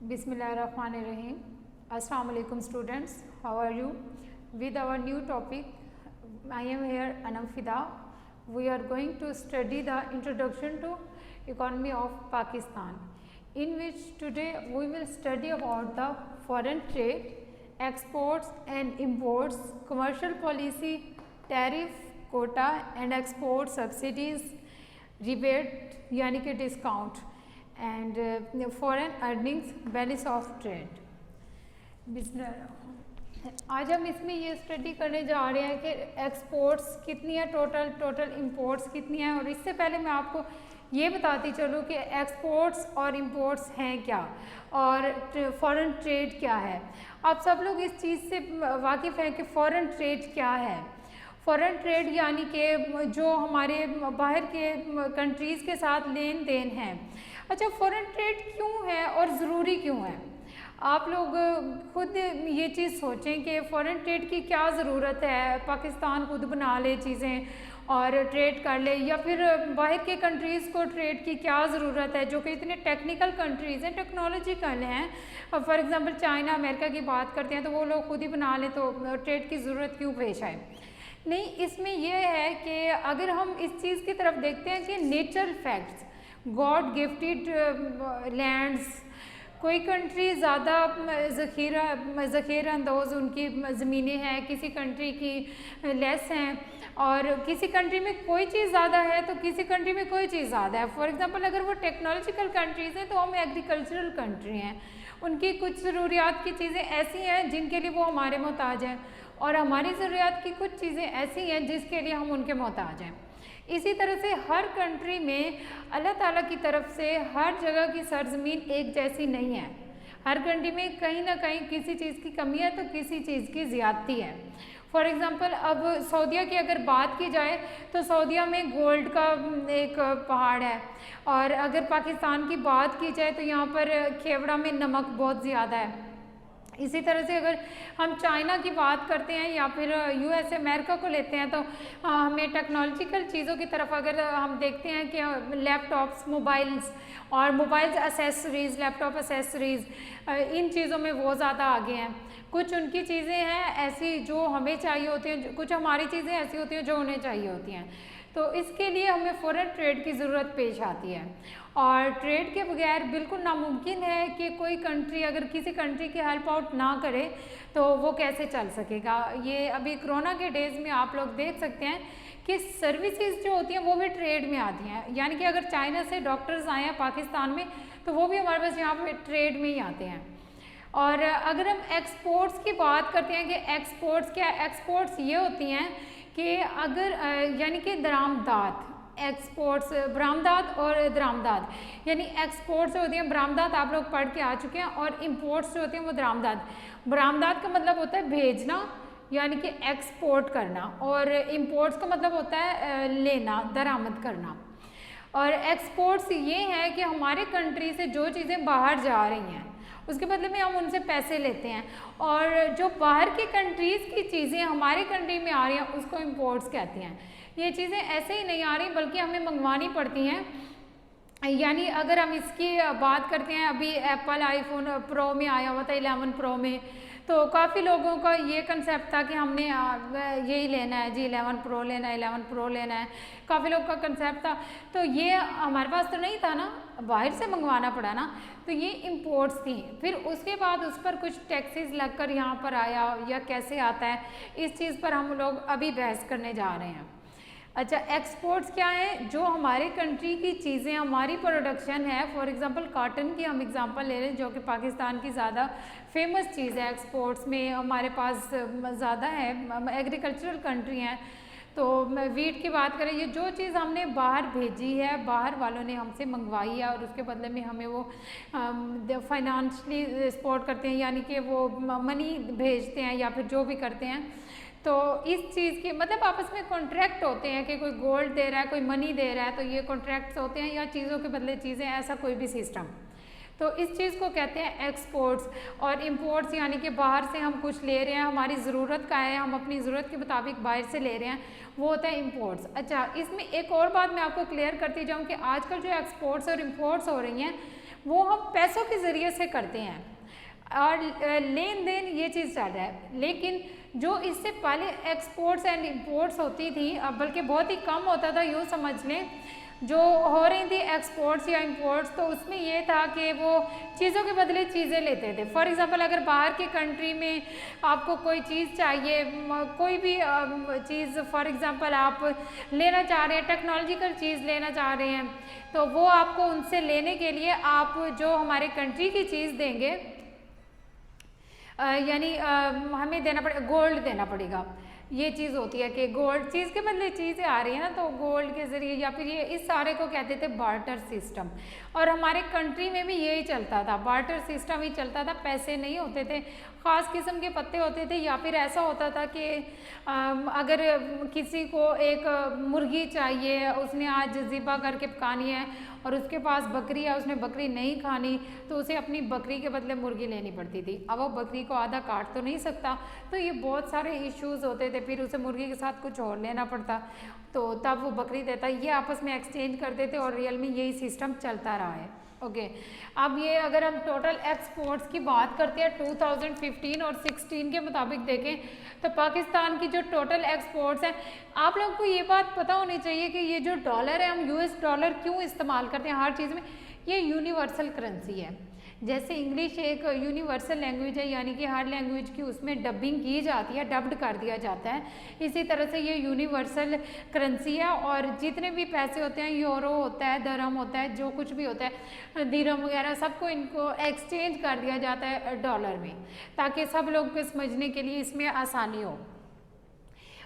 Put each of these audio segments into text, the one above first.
Bismillahirrahmanirrahim. Assalamu alaikum students. How are you? With our new topic, I am here Anam Fida. We are going to study the introduction to economy of Pakistan, in which today we will study about the foreign trade, exports and imports, commercial policy, tariff, quota and export subsidies, rebate यानी कि discount and foreign earnings, balance of trade. आज हम इसमें ये study करने जा रहे हैं कि एक्सपोर्ट्स कितनी है, टोटल इंपोर्ट्स कितनी है। और इससे पहले मैं आपको ये बताती चलूँ कि एक्सपोर्ट्स और इंपोर्ट्स हैं क्या और फॉरेन ट्रेड क्या है। आप सब लोग इस चीज़ से वाकिफ़ हैं कि फॉरेन ट्रेड क्या है। फॉरेन ट्रेड यानी कि जो हमारे बाहर के कंट्रीज़ के साथ लेन देन है। अच्छा, फॉरेन ट्रेड क्यों है और ज़रूरी क्यों है? आप लोग खुद ये चीज़ सोचें कि फ़ॉरेन ट्रेड की क्या ज़रूरत है। पाकिस्तान खुद बना ले चीज़ें और ट्रेड कर ले, या फिर बाहर के कंट्रीज़ को ट्रेड की क्या ज़रूरत है जो कि इतने टेक्निकल कंट्रीज़ हैं, टेक्नोलॉजिकल हैं। फॉर एग्ज़ाम्पल चाइना, अमेरिका की बात करते हैं तो वो लोग खुद ही बना लें, तो ट्रेड की ज़रूरत क्यों पेश आए? नहीं, इसमें यह है कि अगर हम इस चीज़ की तरफ देखते हैं कि natural facts, God gifted lands, कोई कंट्री ज़्यादा ज़ख़ीरा अंदोज़ उनकी ज़मीनें हैं, किसी कंट्री की लेस हैं, और किसी कंट्री में कोई चीज़ ज़्यादा है तो किसी कंट्री में कोई चीज़ ज़्यादा है। फॉर एग्ज़ाम्पल अगर वो टेक्नोलॉजिकल कंट्रीज़ हैं तो हम एग्रीकल्चरल कंट्री हैं, उनकी कुछ ज़रूरियात की चीज़ें ऐसी हैं जिनके लिए वो हमारे मोहताज हैं, और हमारी ज़रूरियात की कुछ चीज़ें ऐसी हैं जिसके लिए हम उनके मोहताज हैं। इसी तरह से हर कंट्री में अल्लाह ताला की तरफ से हर जगह की सरजमीन एक जैसी नहीं है। हर कंट्री में कहीं ना कहीं किसी चीज़ की कमी है तो किसी चीज़ की ज़्यादती है। फॉर एग्ज़ाम्पल अब सऊदीया की अगर बात की जाए तो सऊदीया में गोल्ड का एक पहाड़ है, और अगर पाकिस्तान की बात की जाए तो यहाँ पर खेवड़ा में नमक बहुत ज़्यादा है। इसी तरह से अगर हम चाइना की बात करते हैं या फिर यूएस अमेरिका को लेते हैं तो हमें टेक्नोलॉजिकल चीज़ों की तरफ अगर हम देखते हैं कि लैपटॉप्स, मोबाइल्स और मोबाइल्स एसेसरीज़, लैपटॉप एसेसरीज़, इन चीज़ों में वो ज़्यादा आगे हैं। कुछ उनकी चीज़ें हैं ऐसी जो हमें चाहिए होती हैं, कुछ हमारी चीज़ें ऐसी होती हैं जो उन्हें चाहिए होती हैं। तो इसके लिए हमें फ़ॉरेन ट्रेड की ज़रूरत पेश आती है, और ट्रेड के बगैर बिल्कुल नामुमकिन है कि कोई कंट्री अगर किसी कंट्री की हेल्प आउट ना करे तो वो कैसे चल सकेगा। ये अभी कोरोना के डेज़ में आप लोग देख सकते हैं कि सर्विसेज जो होती हैं वो भी ट्रेड में आती हैं। यानी कि अगर चाइना से डॉक्टर्स आए हैं पाकिस्तान में तो वो भी हमारे पास यहाँ पे ट्रेड में ही आते हैं। और अगर हम एक्सपोर्ट्स की बात करते हैं कि एक्सपोर्ट्स क्या, एक्सपोर्ट्स ये होती हैं कि अगर यानी कि दरामदात, एक्सपोर्ट्स बरामदात और दरामदात, यानी एक्सपोर्ट्स होती हैं बरामदात आप लोग पढ़ के आ चुके हैं, और इंपोर्ट्स जो होती हैं वो दरामदात। बरामदात का मतलब होता है भेजना यानी कि एक्सपोर्ट करना, और इंपोर्ट्स का मतलब होता है लेना, दरामद करना। और एक्सपोर्ट्स ये है कि हमारे कंट्री से जो चीज़ें बाहर जा रही हैं उसके बदले में हम उनसे पैसे लेते हैं, और जो बाहर की कंट्रीज़ की चीज़ें हमारे कंट्री में आ रही हैं उसको इंपोर्ट्स कहते हैं। ये चीज़ें ऐसे ही नहीं आ रही बल्कि हमें मंगवानी पड़ती हैं। यानी अगर हम इसकी बात करते हैं, अभी एप्पल आईफोन प्रो में आया हुआ था, 11 प्रो में, तो काफ़ी लोगों का ये कंसेप्ट था कि हमने यही लेना है जी, 11 प्रो लेना है, 11 प्रो लेना है, काफ़ी लोग का कंसेप्ट था। तो ये हमारे पास तो नहीं था ना, बाहर से मंगवाना पड़ा ना, तो ये इंपोर्ट्स थी। फिर उसके बाद उस पर कुछ टैक्सेस लगकर यहाँ पर आया, या कैसे आता है, इस चीज़ पर हम लोग अभी बहस करने जा रहे हैं। अच्छा, एक्सपोर्ट्स क्या है? जो हमारे कंट्री की चीज़ें, हमारी प्रोडक्शन है। फॉर एग्ज़ाम्पल कॉटन की हम एग्ज़ाम्पल ले लें जो कि पाकिस्तान की ज़्यादा फेमस चीज़ है। एक्सपोर्ट्स में हमारे पास ज़्यादा है, एग्रीकल्चरल कंट्री हैं। तो वीट की बात करें, ये जो चीज़ हमने बाहर भेजी है, बाहर वालों ने हमसे मंगवाई है और उसके बदले में हमें वो फाइनेंशली सपोर्ट करते हैं, यानी कि वो मनी भेजते हैं या फिर जो भी करते हैं। तो इस चीज़ की मतलब आपस में कॉन्ट्रैक्ट होते हैं कि कोई गोल्ड दे रहा है, कोई मनी दे रहा है, तो ये कॉन्ट्रैक्ट्स होते हैं, या चीज़ों के बदले चीज़ें, ऐसा कोई भी सिस्टम। तो इस चीज़ को कहते हैं एक्सपोर्ट्स। और इंपोर्ट्स यानी कि बाहर से हम कुछ ले रहे हैं, हमारी ज़रूरत का है, हम अपनी ज़रूरत के मुताबिक बाहर से ले रहे हैं, वो होता है इंपोर्ट्स। अच्छा, इसमें एक और बात मैं आपको क्लियर करती जाऊँ कि आजकल जो एक्सपोर्ट्स और इंपोर्ट्स हो रही हैं वो हम पैसों के ज़रिए से करते हैं और लेन देन ये चीज़ चल रहा है। लेकिन जो इससे पहले एक्सपोर्ट्स एंड इंपोर्ट्स होती थी, अब बल्कि बहुत ही कम होता था, यूँ समझ लें जो हो रही थी एक्सपोर्ट्स या इंपोर्ट्स, तो उसमें ये था कि वो चीज़ों के बदले चीज़ें लेते थे। फॉर एग्जांपल अगर बाहर की कंट्री में आपको कोई चीज़ चाहिए, कोई भी चीज़ फॉर एग्जांपल आप लेना चाह रहे हैं, टेक्नोलॉजिकल चीज़ लेना चाह रहे हैं, तो वो आपको उनसे लेने के लिए आप जो हमारे कंट्री की चीज़ देंगे, यानी हमें देना पड़ेगा, गोल्ड देना पड़ेगा। ये चीज़ होती है कि गोल्ड चीज़ के बदले चीज़ें आ रही है ना, तो गोल्ड के ज़रिए, या फिर ये इस सारे को कहते थे बार्टर सिस्टम। और हमारे कंट्री में भी यही चलता था, बार्टर सिस्टम ही चलता था। पैसे नहीं होते थे, ख़ास किस्म के पत्ते होते थे, या फिर ऐसा होता था कि अगर किसी को एक मुर्गी चाहिए, उसने आज ज़िबा करके पकानी है और उसके पास बकरी है, उसने बकरी नहीं खानी, तो उसे अपनी बकरी के बदले मुर्गी लेनी पड़ती थी। अब वो बकरी को आधा काट तो नहीं सकता, तो ये बहुत सारे इश्यूज़ होते थे। फिर उसे मुर्गी के साथ कुछ और लेना पड़ता, तो तब वो बकरी देता, ये आपस में एक्सचेंज करते थे और रियल में यही सिस्टम चलता रहा है। ओके अब ये अगर हम टोटल एक्सपोर्ट्स की बात करते हैं 2015 और 16 के मुताबिक देखें, तो पाकिस्तान की जो टोटल एक्सपोर्ट्स हैं, आप लोगों को ये बात पता होनी चाहिए कि ये जो डॉलर है, हम यूएस डॉलर क्यों इस्तेमाल करते हैं हर चीज़ में। ये यूनिवर्सल करेंसी है। जैसे इंग्लिश एक यूनिवर्सल लैंग्वेज है, यानी कि हर लैंग्वेज की उसमें डबिंग की जाती है, डब्ड कर दिया जाता है, इसी तरह से ये यूनिवर्सल करेंसी है। और जितने भी पैसे होते हैं, यूरो होता है, दरहम होता है, जो कुछ भी होता है, दिरहम वगैरह, सबको इनको एक्सचेंज कर दिया जाता है डॉलर में, ताकि सब लोग को समझने के लिए इसमें आसानी हो।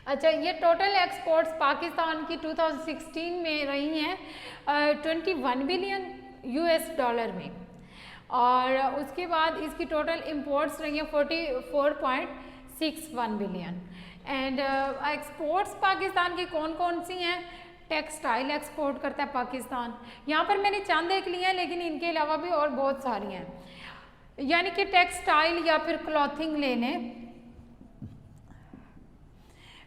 अच्छा, ये टोटल एक्सपोर्ट्स पाकिस्तान की 2016 में रही हैं 21 बिलियन यूएस डॉलर में, और उसके बाद इसकी टोटल इंपोर्ट्स रही हैं 44.61 बिलियन। एंड एक्सपोर्ट्स पाकिस्तान की कौन कौन सी हैं? टेक्सटाइल एक्सपोर्ट करता है पाकिस्तान, यहाँ पर मैंने चंद एक लिए हैं, लेकिन इनके अलावा भी और बहुत सारी हैं। यानी कि टेक्सटाइल या फिर क्लॉथिंग ले लें,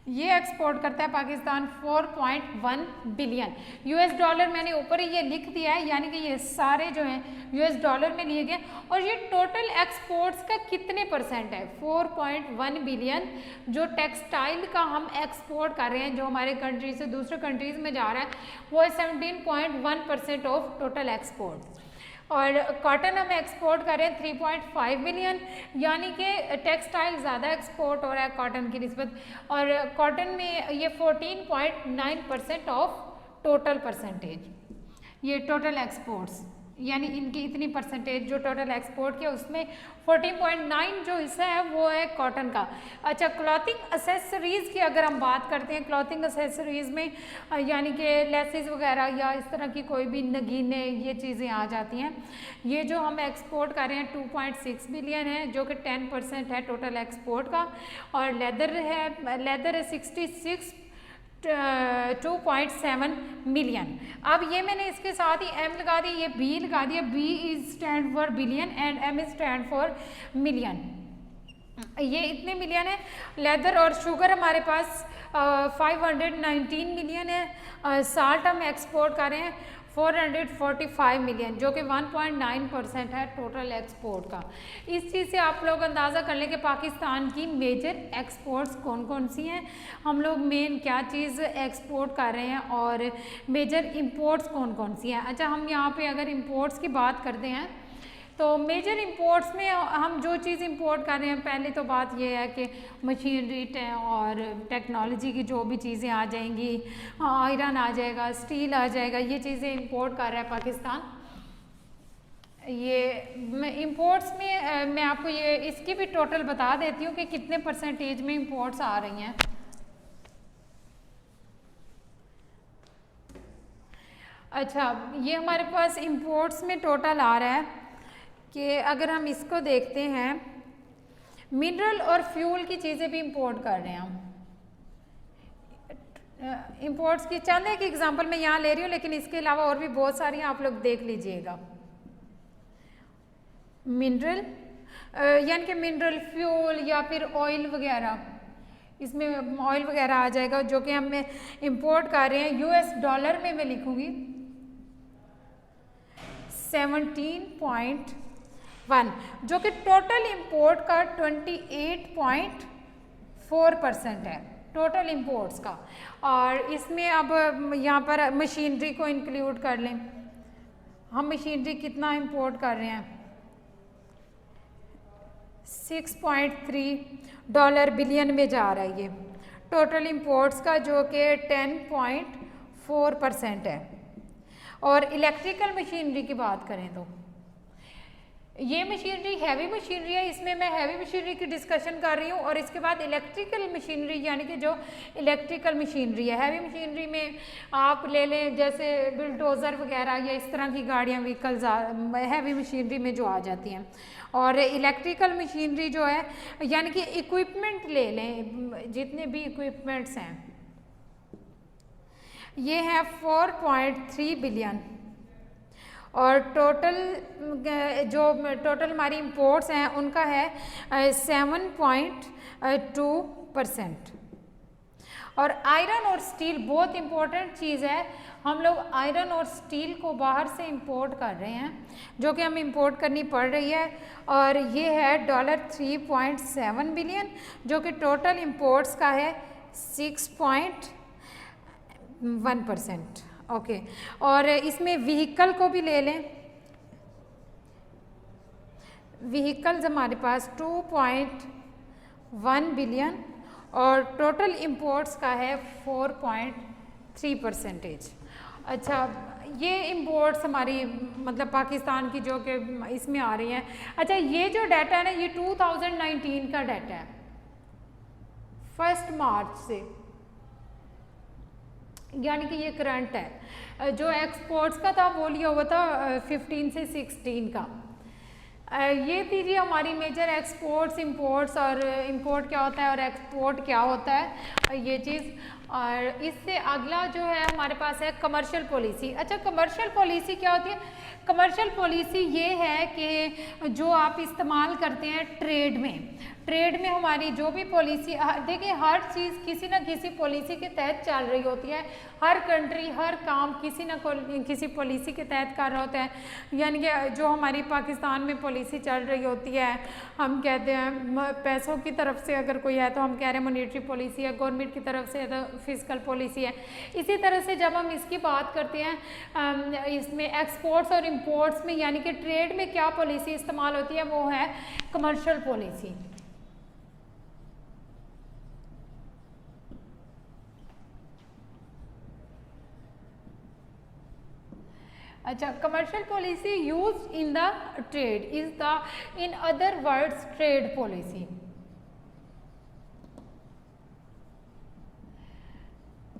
ये एक्सपोर्ट करता है पाकिस्तान 4.1 बिलियन यूएस डॉलर। मैंने ऊपर ही ये लिख दिया है, यानी कि ये सारे जो हैं यूएस डॉलर में लिए गए। और ये टोटल एक्सपोर्ट्स का कितने परसेंट है? 4.1 बिलियन जो टेक्सटाइल का हम एक्सपोर्ट कर रहे हैं, जो हमारे कंट्री से दूसरे कंट्रीज में जा रहा है, वो है 17.1% ऑफ टोटल एक्सपोर्ट। और कॉटन हम एक्सपोर्ट कर रहे हैं 3.5 बिलियन, यानी कि टेक्सटाइल ज़्यादा एक्सपोर्ट हो रहा है कॉटन की निस्बत, और कॉटन में ये 14.9% ऑफ टोटल परसेंटेज, ये टोटल एक्सपोर्ट्स, यानी इनकी इतनी परसेंटेज जो टोटल एक्सपोर्ट किया उसमें 14.9 जो हिस्सा है वो है कॉटन का। अच्छा, क्लॉथिंग एसेसरीज़ की अगर हम बात करते हैं, क्लॉथिंग एसेसरीज़ में यानी कि लेसेस वगैरह या इस तरह की कोई भी नगीने, ये चीज़ें आ जाती हैं। ये जो हम एक्सपोर्ट कर रहे हैं 2.6 बिलियन है, जो कि 10% है टोटल एक्सपोर्ट का। और लेदर है 2.7 मिलियन। अब ये मैंने इसके साथ ही एम लगा दी, ये बी लगा दिया, B is stand for billion and M is stand for million. ये इतने मिलियन है। लेदर और शुगर हमारे पास 519 मिलियन है। साल्ट हम एक्सपोर्ट कर रहे हैं 445 मिलियन, जो कि 1.9% है टोटल एक्सपोर्ट का। इस चीज़ से आप लोग अंदाज़ा कर लें कि पाकिस्तान की मेजर एक्सपोर्ट्स कौन कौन सी हैं, हम लोग मेन क्या चीज़ एक्सपोर्ट कर रहे हैं, और मेजर इंपोर्ट्स कौन कौन सी हैं। अच्छा, हम यहाँ पे अगर इंपोर्ट्स की बात करते हैं, तो मेजर इंपोर्ट्स में हम जो चीज़ इंपोर्ट कर रहे हैं, पहले तो बात ये है कि मशीनरी और टेक्नोलॉजी की जो भी चीज़ें आ जाएंगी, आयरन आ जाएगा, स्टील आ जाएगा, ये चीज़ें इंपोर्ट कर रहा है पाकिस्तान। ये इंपोर्ट्स में मैं आपको ये इसकी भी टोटल बता देती हूँ कि कितने परसेंटेज में इंपोर्ट्स आ रही हैं। अच्छा, ये हमारे पास इंपोर्ट्स में टोटल आ रहा है कि अगर हम इसको देखते हैं, मिनरल और फ्यूल की चीज़ें भी इंपोर्ट कर रहे हैं हम। इंपोर्ट्स की चंद एक एग्जांपल मैं यहाँ ले रही हूँ, लेकिन इसके अलावा और भी बहुत सारी आप लोग देख लीजिएगा। मिनरल यानी कि मिनरल फ्यूल या फिर ऑयल वगैरह, इसमें ऑयल वगैरह आ जाएगा, जो कि हम इंपोर्ट कर रहे हैं। यूएस डॉलर में मैं लिखूँगी 17.1, जो कि टोटल इंपोर्ट का 28.4% है, टोटल इंपोर्ट्स का। और इसमें अब यहाँ पर मशीनरी को इंक्लूड कर लें, हम मशीनरी कितना इंपोर्ट कर रहे हैं, $6.3 बिलियन में जा रहा है ये टोटल इंपोर्ट्स का, जो कि 10.4% है। और इलेक्ट्रिकल मशीनरी की बात करें तो ये मशीनरी हैवी मशीनरी है, इसमें मैं हैवी मशीनरी की डिस्कशन कर रही हूँ। और इसके बाद इलेक्ट्रिकल मशीनरी यानी कि जो इलेक्ट्रिकल मशीनरी है, हैवी मशीनरी में आप ले लें जैसे बुलडोज़र वगैरह या इस तरह की गाड़ियाँ व्हीकल्स हैवी मशीनरी में जो आ जाती हैं। और इलेक्ट्रिकल मशीनरी जो है यानी कि इक्विपमेंट ले लें, जितने भी इक्विपमेंट्स हैं ये हैं 4.3 बिलियन। और टोटल जो टोटल हमारी इंपोर्ट्स हैं उनका है 7.2%। और आयरन और स्टील बहुत इम्पोर्टेंट चीज़ है, हम लोग आयरन और स्टील को बाहर से इंपोर्ट कर रहे हैं, जो कि हमें इंपोर्ट करनी पड़ रही है। और ये है $3.7 बिलियन, जो कि टोटल इंपोर्ट्स का है 6.1%। ओके। और इसमें व्हीकल को भी ले लें, व्हीकल्स हमारे पास 2.1 बिलियन और टोटल इंपोर्ट्स का है 4.3%। अच्छा, ये इंपोर्ट्स हमारी मतलब पाकिस्तान की जो कि इसमें आ रही हैं। अच्छा, ये जो डाटा है ना, ये 2019 का डाटा है, 1 मार्च से, यानी कि ये करंट है। जो एक्सपोर्ट्स का था वो लिया हुआ था 15 से 16 का। ये थी जी हमारी मेजर एक्सपोर्ट्स, इंपोर्ट्स, और इंपोर्ट क्या होता है और एक्सपोर्ट क्या होता है ये चीज़। और इससे अगला जो है हमारे पास है कमर्शियल पॉलिसी। अच्छा, कमर्शियल पॉलिसी क्या होती है? कमर्शियल पॉलिसी ये है कि जो आप इस्तेमाल करते हैं ट्रेड में, ट्रेड में हमारी जो भी पॉलिसी, देखिए हर चीज़ किसी न किसी पॉलिसी के तहत चल रही होती है, हर कंट्री हर काम किसी न किसी पॉलिसी के तहत कर रहा होता है। यानी कि जो हमारी पाकिस्तान में पॉलिसी चल रही होती है, हम कहते हैं पैसों की तरफ से अगर कोई है तो हम कह रहे हैं मॉनेटरी पॉलिसी है, गवर्नमेंट की तरफ से तो फिजिकल पॉलिसी है। इसी तरह से जब हम इसकी बात करते हैं इसमें एक्सपोर्ट्स और इंपोर्ट्स में यानी कि ट्रेड में क्या पॉलिसी इस्तेमाल होती है, वो है कमर्शियल पॉलिसी। अच्छा, commercial policy used in the trade is the in other words trade policy.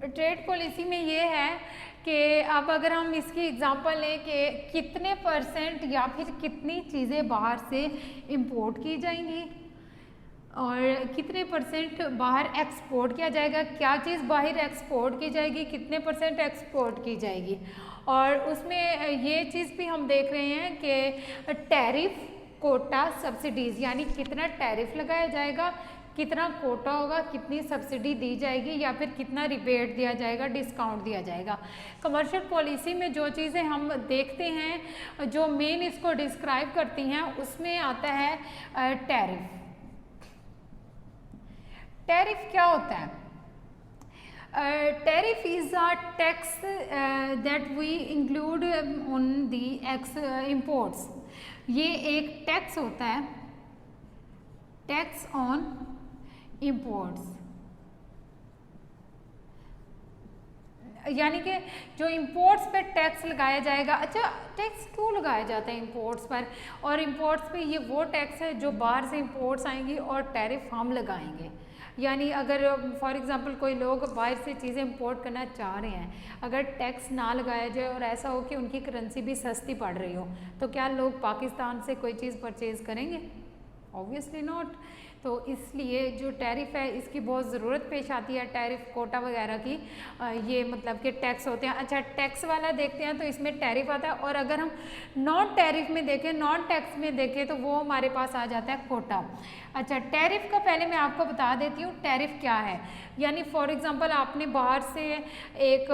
Trade policy में ये है कि अब अगर हम इसकी एग्जांपल लें कि कितने परसेंट या फिर कितनी चीज़ें बाहर से इंपोर्ट की जाएंगी और कितने परसेंट बाहर एक्सपोर्ट किया जाएगा, क्या चीज़ बाहर एक्सपोर्ट की जाएगी, कितने परसेंट एक्सपोर्ट की जाएगी। और उसमें ये चीज़ भी हम देख रहे हैं कि टैरिफ, कोटा, सब्सिडीज़, यानी कितना टैरिफ लगाया जाएगा, कितना कोटा होगा, कितनी सब्सिडी दी जाएगी या फिर कितना रिबेट दिया जाएगा, डिस्काउंट दिया जाएगा। कमर्शियल पॉलिसी में जो चीज़ें हम देखते हैं, जो मेन इसको डिस्क्राइब करती हैं, उसमें आता है टैरिफ। टैरिफ क्या होता है? Tariff is a tax that we include on the imports. ये एक टैक्स होता है, टैक्स ऑन इंपोर्ट्स, यानी कि जो इंपोर्ट्स पे टैक्स लगाया जाएगा। अच्छा, टैक्स क्यों लगाया जाता है इंपोर्ट्स पर? और इंपोर्ट्स पे ये वो टैक्स है जो बाहर से इंपोर्ट्स आएंगी और टैरिफ हम लगाएंगे। यानी अगर फॉर एग्जांपल कोई लोग बाहर से चीज़ें इंपोर्ट करना चाह रहे हैं, अगर टैक्स ना लगाया जाए और ऐसा हो कि उनकी करेंसी भी सस्ती पड़ रही हो, तो क्या लोग पाकिस्तान से कोई चीज़ परचेज़ करेंगे? Obviously not. तो इसलिए जो टैरिफ है इसकी बहुत ज़रूरत पेश आती है, टैरिफ कोटा वगैरह की। ये मतलब कि टैक्स होते हैं। अच्छा, टैक्स वाला देखते हैं तो इसमें टैरिफ आता है, और अगर हम नॉन टैरिफ में देखें, नॉन टैक्स में देखें तो वो हमारे पास आ जाता है कोटा। अच्छा, टैरिफ का पहले मैं आपको बता देती हूँ टैरिफ क्या है। यानी फॉर एग्जांपल आपने बाहर से एक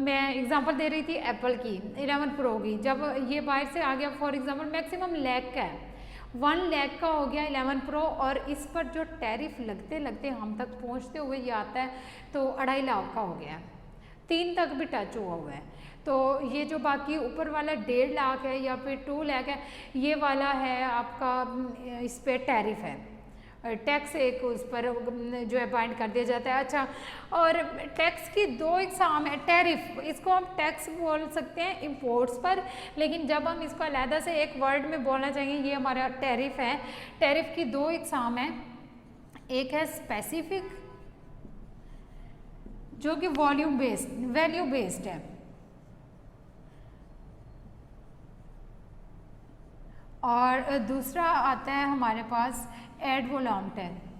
मैं एग्जांपल दे रही थी एप्पल की 11 प्रो की, जब ये बाहर से आ गया फॉर एग्जांपल मैक्सिमम लाख का है, 1 लाख का हो गया 11 प्रो, और इस पर जो टैरिफ लगते लगते हम तक पहुंचते हुए ये आता है तो 2.5 लाख का हो गया, 3 तक भी टच हुआ है। तो ये जो बाकी ऊपर वाला 1.5 लाख है या फिर 2 लाख है, ये वाला है आपका, इस पर टैरिफ है, टैक्स एक उस पर जो है बाइंड कर दिया जाता है। अच्छा, और टैक्स की 2 इकसाम है। टैरिफ, इसको हम टैक्स बोल सकते हैं इंपोर्ट्स पर, लेकिन जब हम इसको अलहदा से एक वर्ड में बोलना चाहेंगे, ये हमारा टैरिफ है। टैरिफ की 2 इकसाम है, एक है स्पेसिफिक जो कि वॉल्यूम बेस्ड, वैल्यू बेस्ड है, और दूसरा आता है हमारे पास एड वॉल्यूम टैक्स।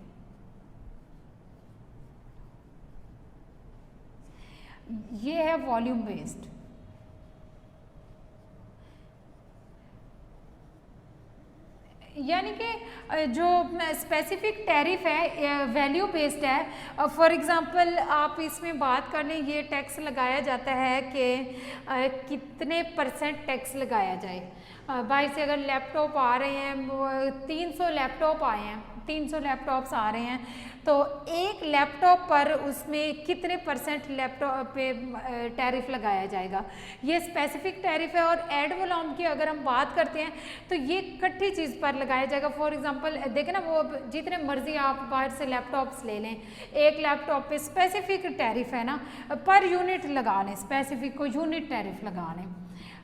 ये है वॉल्यूम बेस्ड। यानी कि जो स्पेसिफिक टैरिफ है वैल्यू बेस्ड है। फॉर एग्जांपल आप इसमें बात कर लें, ये टैक्स लगाया जाता है कि कितने % टैक्स लगाया जाए। बाहर से अगर लैपटॉप आ रहे हैं, 300 लैपटॉप आए हैं, 300 लैपटॉप्स आ रहे हैं, तो एक लैपटॉप पर उसमें कितने % लैपटॉप पे टैरिफ लगाया जाएगा, ये स्पेसिफिक टैरिफ है। और एड वॉल्यूम की अगर हम बात करते हैं तो ये इकट्ठी चीज़ पर लगाया जाएगा। फॉर एग्जांपल देखें ना, वो जितने मर्जी आप बाहर से लैपटॉप्स ले लें, एक लैपटॉप पे स्पेसिफिक टैरिफ है ना, पर यूनिट लगा लें, स्पेसिफिक को यूनिट टैरिफ लगा लें।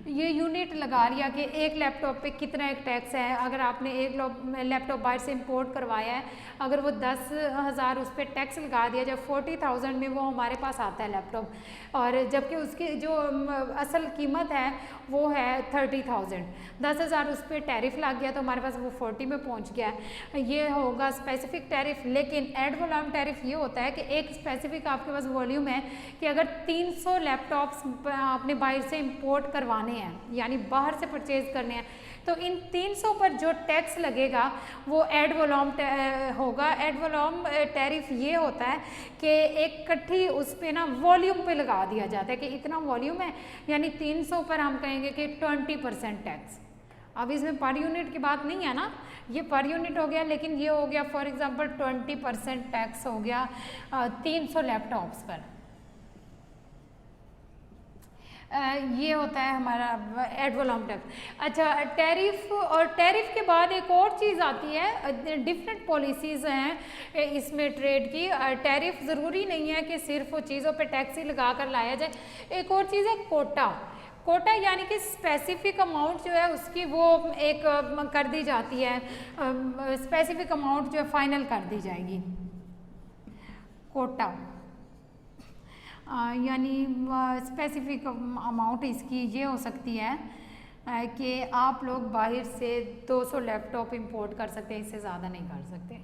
ये यूनिट लगा लिया कि एक लैपटॉप पे कितना एक टैक्स है। अगर आपने एक लैपटॉप बाहर से इंपोर्ट करवाया है, अगर वो 10,000 उस पर टैक्स लगा दिया जाए, 40,000 में वो हमारे पास आता है लैपटॉप, और जबकि उसकी जो असल कीमत है वो है 30,000, 10,000 उस पर टैरिफ लग गया तो हमारे पास वो 40 में पहुंच गया। ये होगा स्पेसिफिक टैरिफ। लेकिन एड वॉल्यूम टैरिफ ये होता है कि एक स्पेसिफिक आपके पास वॉल्यूम है कि अगर 300 लैपटॉप्स आपने बाहर से इंपोर्ट करवाने हैं, यानी बाहर से परचेज करने हैं, तो इन 300 पर जो टैक्स लगेगा वो एड वॉल्यूम होगा। एड वॉल्यूम टैरिफ ये होता है कि एक इकट्ठी उस पे ना वॉल्यूम पे लगा दिया जाता है कि इतना वॉल्यूम है, यानी 300 पर हम कहेंगे कि 20% टैक्स। अब इसमें पर यूनिट की बात नहीं है ना, ये पर यूनिट हो गया, लेकिन ये हो गया फॉर एग्जांपल 20% टैक्स हो गया 300 लैपटॉप्स पर। ये होता है हमारा एड वॉल्यूम टैक्स। अच्छा, टैरिफ, और टैरिफ के बाद एक और चीज़ आती है, डिफरेंट पॉलिसीज़ हैं इसमें ट्रेड की। टैरिफ ज़रूरी नहीं है कि सिर्फ वो चीज़ों पे टैक्स ही लगा कर लाया जाए। एक और चीज़ है कोटा। कोटा यानी कि स्पेसिफिक अमाउंट जो है उसकी वो एक कर दी जाती है, स्पेसिफिक अमाउंट जो है फाइनल कर दी जाएगी। कोटा यानी स्पेसिफिक अमाउंट इसकी ये हो सकती है कि आप लोग बाहर से 200 लैपटॉप इंपोर्ट कर सकते हैं, इससे ज़्यादा नहीं कर सकते।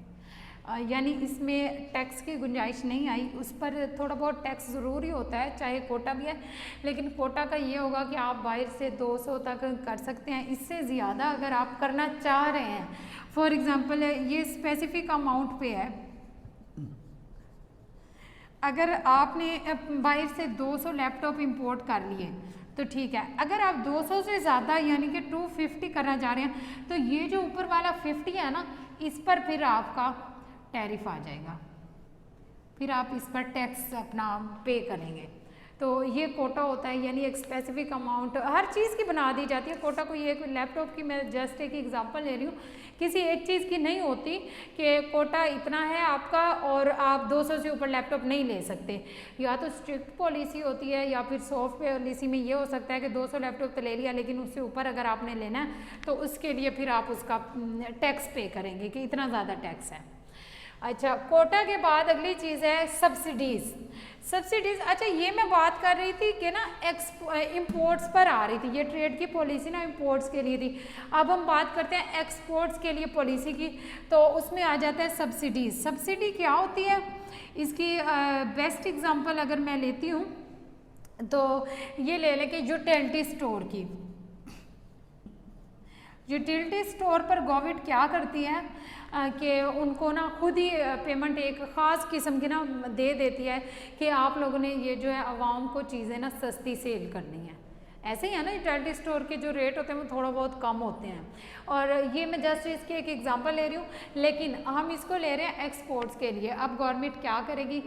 यानी इसमें टैक्स की गुंजाइश नहीं आई, उस पर थोड़ा बहुत टैक्स ज़रूरी होता है, चाहे कोटा भी है, लेकिन कोटा का ये होगा कि आप बाहर से 200 तक कर सकते हैं। इससे ज़्यादा अगर आप करना चाह रहे हैं, फॉर एग्ज़ाम्पल ये स्पेसिफिक अमाउंट पे है, अगर आपने बाहर से 200 लैपटॉप इंपोर्ट कर लिए तो ठीक है। अगर आप 200 से ज़्यादा यानी कि 250 करना चाह रहे हैं, तो ये जो ऊपर वाला 50 है ना, इस पर फिर आपका टैरिफ आ जाएगा, फिर आप इस पर टैक्स अपना पे करेंगे। तो ये कोटा होता है, यानी एक स्पेसिफिक अमाउंट हर चीज़ की बना दी जाती है। कोटा को ये लैपटॉप की मैं जस्ट एक एग्जांपल ले रही हूँ, किसी एक चीज़ की नहीं होती कि कोटा इतना है आपका और आप 200 से ऊपर लैपटॉप नहीं ले सकते। या तो स्ट्रिक्ट पॉलिसी होती है या फिर सॉफ्ट पॉलिसी में ये हो सकता है कि 200 लैपटॉप तो ले लिया, लेकिन उससे ऊपर अगर आपने लेना है तो उसके लिए फिर आप उसका टैक्स पे करेंगे कि इतना ज़्यादा टैक्स है। अच्छा, कोटा के बाद अगली चीज़ है सब्सिडीज़। सब्सिडीज़, अच्छा ये मैं बात कर रही थी कि ना इंपोर्ट्स पर आ रही थी, ये ट्रेड की पॉलिसी ना इंपोर्ट्स के लिए थी। अब हम बात करते हैं एक्सपोर्ट्स के लिए पॉलिसी की, तो उसमें आ जाता है सब्सिडीज़। सब्सिडी क्या होती है, इसकी बेस्ट एग्जांपल अगर मैं लेती हूँ तो ये ले लें कि यूटिलिटी स्टोर की। यूटिलिटी स्टोर पर गवर्नमेंट क्या करती है कि उनको ना खुद ही पेमेंट एक ख़ास किस्म की ना दे देती है कि आप लोगों ने ये जो है आवाम को चीज़ें ना सस्ती सेल करनी है। ऐसे ही है ना, यूटिलिटी स्टोर के जो रेट होते हैं वो थोड़ा बहुत कम होते हैं, और ये मैं जस्ट इसकी एक एग्जांपल ले रही हूँ, लेकिन हम इसको ले रहे हैं एक्सपोर्ट्स के लिए। अब गवर्नमेंट क्या करेगी,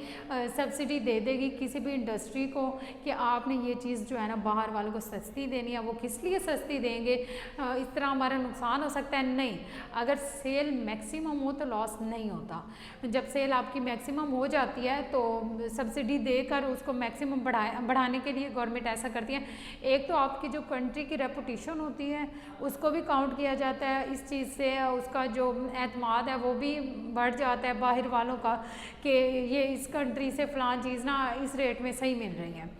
सब्सिडी दे देगी किसी भी इंडस्ट्री को कि आपने ये चीज़ जो है ना बाहर वालों को सस्ती देनी है। वो किस लिए सस्ती देंगे, इस तरह हमारा नुकसान हो सकता है? नहीं, अगर सेल मैक्सिमम हो तो लॉस नहीं होता। जब सेल आपकी मैक्सिमम हो जाती है तो सब्सिडी देकर उसको मैक्सिमम बढ़ाने के लिए गवर्नमेंट ऐसा करती है। एक तो आपकी जो कंट्री की रेपुटेशन होती है उसको भी काउंट किया जाता है इस चीज़ से, उसका जो एतमाद है वो भी बढ़ जाता है बाहर वालों का कि ये इस कंट्री से फ़लाँ चीज़ ना इस रेट में सही मिल रही है।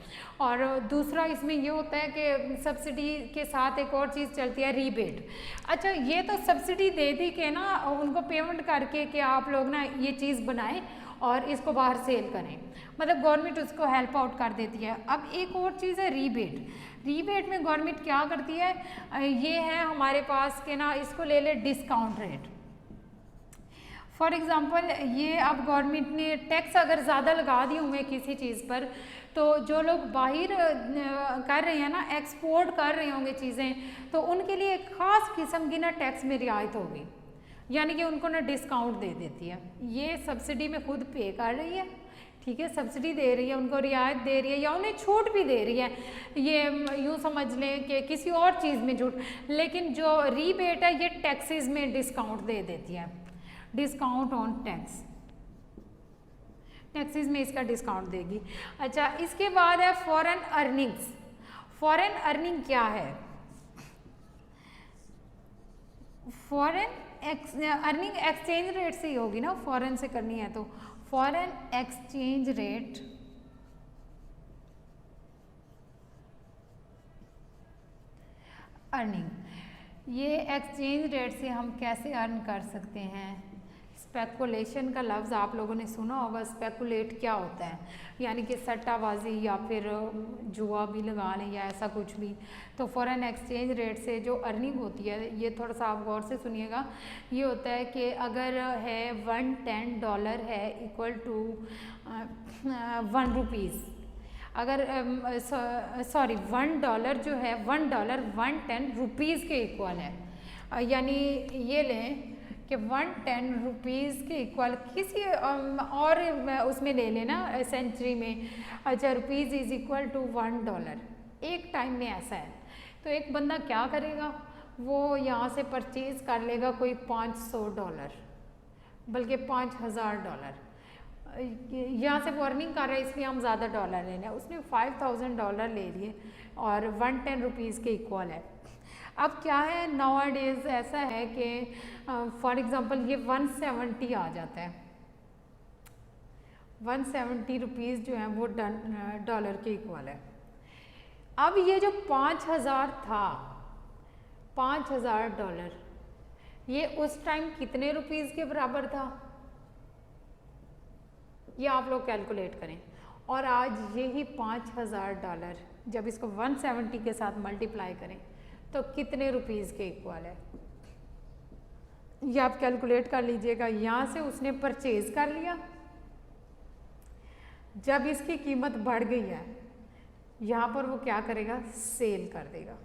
और दूसरा इसमें ये होता है कि सब्सिडी के साथ एक और चीज़ चलती है, रीबेट। अच्छा, ये तो सब्सिडी दे दी के ना उनको पेमेंट करके कि आप लोग ना ये चीज़ बनाएं और इसको बाहर सेल करें, मतलब गवर्नमेंट उसको हेल्प आउट कर देती है। अब एक और चीज़ है रीबेट। रीबेट में गवर्नमेंट क्या करती है, ये है हमारे पास के ना, इसको ले ले डिस्काउंट रेट। फॉर एग्ज़ाम्पल ये अब गवर्नमेंट ने टैक्स अगर ज़्यादा लगा दिए हुए किसी चीज़ पर, तो जो लोग बाहर कर रहे हैं ना, एक्सपोर्ट कर रहे होंगे चीज़ें, तो उनके लिए एक ख़ास किस्म की ना टैक्स में रियायत होगी, यानी कि उनको ना डिस्काउंट दे देती है। ये सब्सिडी में खुद पे कर रही है, ठीक है, सब्सिडी दे रही है, उनको रियायत दे रही है या उन्हें छूट भी दे रही है, ये यूँ समझ लें कि किसी और चीज़ में छूट। लेकिन जो रीबेट है ये टैक्सेस में डिस्काउंट दे देती है, डिस्काउंट ऑन टैक्स, टैक्सेस में इसका डिस्काउंट देगी। अच्छा, इसके बाद है फॉरेन अर्निंग्स। फॉरेन अर्निंग क्या है? फॉरेन अर्निंग एक्सचेंज रेट से ही होगी ना, फॉरेन से करनी है तो फॉरेन एक्सचेंज रेट अर्निंग। ये एक्सचेंज रेट से हम कैसे अर्न कर सकते हैं? स्पेकुलेशन का लफ्ज़ आप लोगों ने सुना होगा। स्पेकुलेट क्या होता है, यानी कि सट्टाबाजी या फिर जुआ भी लगा लें या ऐसा कुछ भी। तो फॉरेन एक्सचेंज रेट से जो अर्निंग होती है, ये थोड़ा सा आप गौर से सुनिएगा। ये होता है कि अगर है $110 है इक्वल टू 1 रुपीज़, अगर सॉरी $1 जो है $1 110 रुपीज़ के इक्वल है, यानी ये लें कि 110 रुपीज़ के इक्वल किसी और उसमें ले लेना सेंचुरी में। अच्छा, रुपीज़ इज़ इक्वल टू $1 एक टाइम में ऐसा है, तो एक बंदा क्या करेगा, वो यहाँ से परचेज़ कर लेगा कोई $500, बल्कि $5000। यहाँ से वो अर्निंग कर रहा है, इसलिए हम ज़्यादा डॉलर ले लें। उसने $5000 ले लिए और 110 रुपीज़ के इक्वल है। अब क्या है, नाउ डेज ऐसा है कि फॉर एग्ज़ाम्पल ये 170 आ जाता है, 170 रुपीज़ जो है वो डॉलर के इक्वल है। अब ये जो 5000 था, $5000, ये उस टाइम कितने रुपीज़ के बराबर था, ये आप लोग कैलकुलेट करें। और आज यही $5000 जब इसको 170 के साथ मल्टीप्लाई करें तो कितने रुपीज़ के इक्वल है, ये आप कैलकुलेट कर लीजिएगा। यहाँ से उसने परचेज़ कर लिया, जब इसकी कीमत बढ़ गई है यहाँ पर वो क्या करेगा, सेल कर देगा।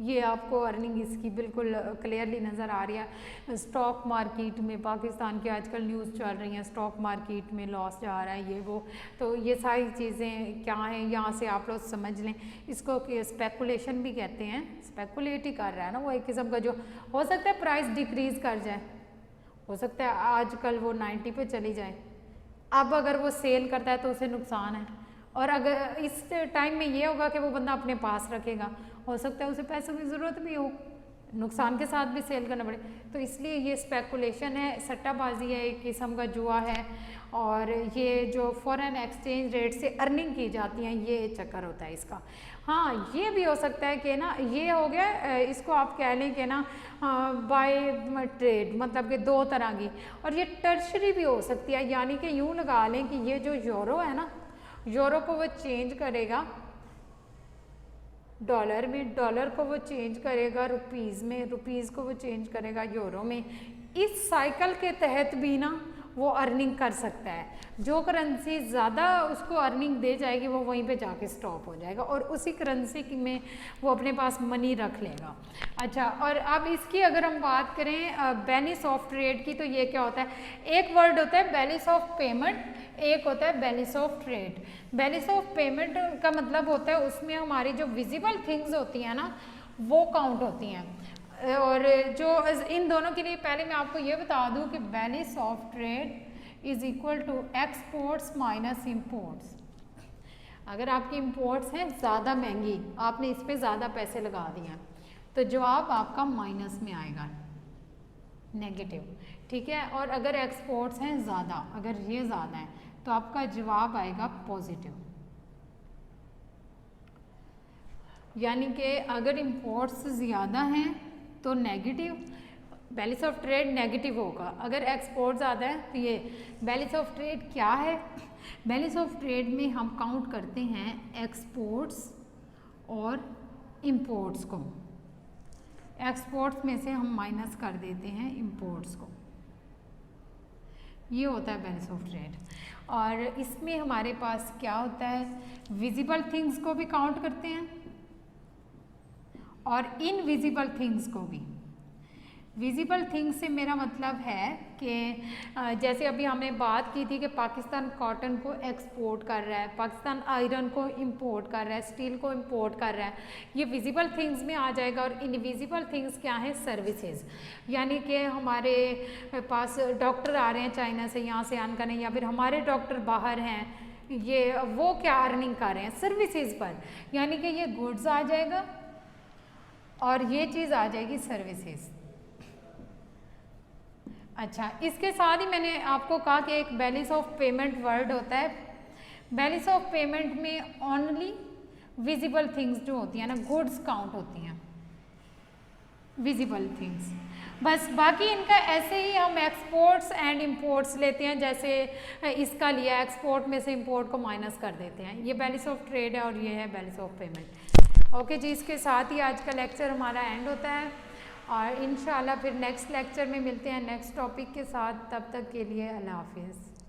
ये आपको अर्निंग इसकी बिल्कुल क्लियरली नज़र आ रही है। स्टॉक मार्केट में पाकिस्तान की आजकल न्यूज़ चल रही हैं, स्टॉक मार्केट में लॉस जा रहा है, ये वो, तो ये सारी चीज़ें क्या हैं यहाँ से आप लोग समझ लें। इसको स्पेकुलेशन भी कहते हैं, स्पेकुलेट ही कर रहा है ना वो, एक किस्म का जो हो सकता है प्राइस डिक्रीज़ कर जाए, हो सकता है आजकल वो 90 पे चली जाए। अब अगर वो सेल करता है तो उसे नुकसान है, और अगर इस टाइम में ये होगा कि वो बंदा अपने पास रखेगा, हो सकता है उसे पैसों की ज़रूरत भी हो, नुकसान के साथ भी सेल करना पड़े, तो इसलिए ये स्पेकुलेशन है, सट्टाबाजी है, एक किस्म का जुआ है। और ये जो फॉरेन एक्सचेंज रेट से अर्निंग की जाती हैं, ये चक्कर होता है इसका। हाँ, ये भी हो सकता है कि ना, ये हो गया, इसको आप कह लें कि ना बाय ट्रेड, मतलब कि दो तरह की। और ये टर्शरी भी हो सकती है, यानी कि यूँ लगा लें कि ये जो यूरो है ना, यूरो को वो चेंज करेगा डॉलर में, डॉलर को वो चेंज करेगा रुपीज़ में, रुपीज़ को वो चेंज करेगा यूरो में। इस साइकिल के तहत भी ना वो अर्निंग कर सकता है। जो करेंसी ज़्यादा उसको अर्निंग दे जाएगी वो वहीं पे जाके स्टॉप हो जाएगा और उसी करेंसी में वो अपने पास मनी रख लेगा। अच्छा, और अब इसकी अगर हम बात करें बैलेंस ऑफ ट्रेड की, तो ये क्या होता है? एक वर्ड होता है बैलेंस ऑफ पेमेंट, एक होता है balance of trade. Balance of payment का मतलब होता है उसमें हमारी जो विजिबल थिंग्स होती हैं ना, वो काउंट होती हैं। और जो इन दोनों के लिए पहले मैं आपको ये बता दूं कि balance of trade is equal to exports minus imports. अगर आपकी इंपोर्ट्स हैं ज़्यादा महंगी, आपने इस पर ज़्यादा पैसे लगा दिए, तो जवाब आपका माइनस में आएगा, नेगेटिव, ठीक है। और अगर एक्सपोर्ट्स हैं ज़्यादा, अगर ये ज़्यादा है, तो आपका जवाब आएगा पॉजिटिव। यानी कि अगर इंपोर्ट्स ज़्यादा हैं तो negative, balance of trade negative होगा। अगर एक्सपोर्ट ज़्यादा है तो ये बैलेंस ऑफ ट्रेड क्या है? बैलेंस ऑफ ट्रेड में हम काउंट करते हैं एक्सपोर्ट्स और इंपोर्ट्स को। एक्सपोर्ट्स में से हम माइनस कर देते हैं इंपोर्ट्स को, ये होता है बैलेंस ऑफ ट्रेड। और इसमें हमारे पास क्या होता है? विजिबल थिंग्स को भी काउंट करते हैं और इनविजिबल थिंग्स को भी। विजिबल थिंग्स से मेरा मतलब है कि जैसे अभी हमने बात की थी कि पाकिस्तान कॉटन को एक्सपोर्ट कर रहा है, पाकिस्तान आयरन को इंपोर्ट कर रहा है, स्टील को इंपोर्ट कर रहा है, ये विजिबल थिंग्स में आ जाएगा। और इनविजिबल थिंग्स क्या है? सर्विसेज। यानी कि हमारे पास डॉक्टर आ रहे हैं चाइना से, यहाँ से आन करने, या फिर हमारे डॉक्टर बाहर हैं, ये वो क्या अर्निंग कर रहे हैं? सर्विसेज पर। यानी कि ये गुड्स आ जाएगा और ये चीज़ आ जाएगी सर्विसेज। अच्छा, इसके साथ ही मैंने आपको कहा कि एक बैलेंस ऑफ पेमेंट वर्ड होता है। बैलेंस ऑफ पेमेंट में ओनली विजिबल थिंग्स जो होती हैं ना, गुड्स काउंट होती हैं, विजिबल थिंग्स बस। बाकी इनका ऐसे ही हम एक्सपोर्ट्स एंड इंपोर्ट्स लेते हैं, जैसे इसका लिया, एक्सपोर्ट में से इंपोर्ट को माइनस कर देते हैं। ये बैलेंस ऑफ ट्रेड है और ये है बैलेंस ऑफ पेमेंट। ओके जी, इसके साथ ही आज का लेक्चर हमारा एंड होता है और इंशाल्लाह फिर नेक्स्ट लेक्चर में मिलते हैं नेक्स्ट टॉपिक के साथ। तब तक के लिए अल्लाह हाफिज़।